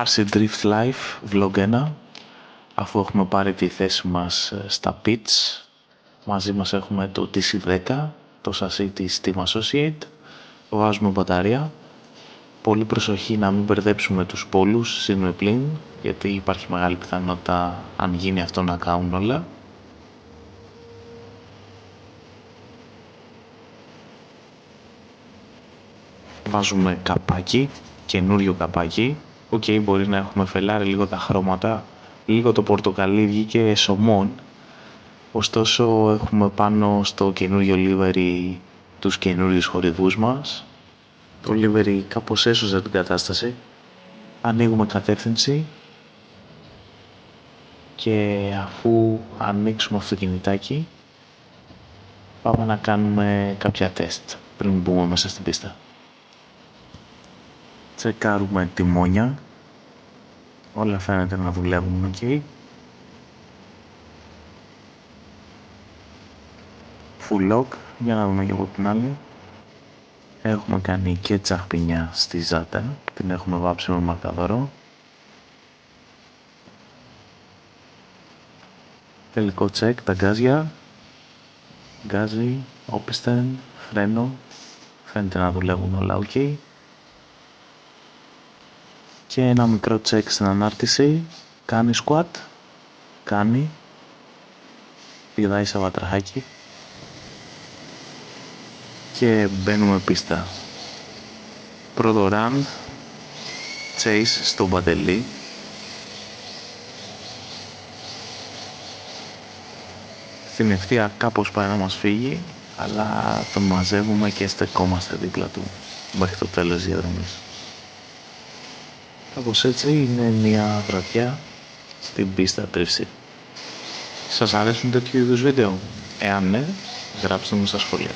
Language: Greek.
RC Drift Life Vlog 1. Αφού έχουμε πάρει τη θέση μας στα pits, μαζί μας έχουμε το TC10, το σασί της Team Associate, βάζουμε μπαταρία. Πολύ προσοχή να μην μπερδέψουμε τους πόλους συν με πλήν, γιατί υπάρχει μεγάλη πιθανότητα αν γίνει αυτό να κάνουν όλα. Βάζουμε καπάκι, καινούριο καπάκι. Μπορεί να έχουμε φελάρει λίγο τα χρώματα, λίγο το πορτοκαλί βγήκε σωμών. Ωστόσο έχουμε πάνω στο καινούριο livery τους καινούριους χορηγούς μας. Το livery κάπως έσωζε την κατάσταση. Ανοίγουμε κατεύθυνση και αφού ανοίξουμε αυτοκινητάκι πάμε να κάνουμε κάποια τεστ πριν μπούμε μέσα στην πίστα. Τσεκάρουμε τιμόνια. Όλα φαίνεται να δουλεύουν ok. Full lock, για να δούμε και από την άλλη. Έχουμε κάνει και τσαχπινιά στη ζάτα, την έχουμε βάψει με μαρκαδόρο. Τελικό τσεκ, τα γκάζια. Γκάζι, όπισθεν, φρένο. Φαίνεται να δουλεύουν όλα ok. Και ένα μικρό τσεκ στην ανάρτηση. Κάνει squat. Κάνει. Πηδάει σε βατραχάκι. Και μπαίνουμε πίστα. Πρώτο run. Chase στο μπατελί. Στην ευθεία κάπως πάει να μας φύγει, αλλά τον μαζεύουμε και στεκόμαστε δίπλα του μέχρι το τέλος της διαδρομής. Κάπως έτσι είναι μια βραδιά στην πίστα Drift. Σας αρέσουν τέτοιου είδους βίντεο? Εάν ναι, γράψτε μου στα σχόλια.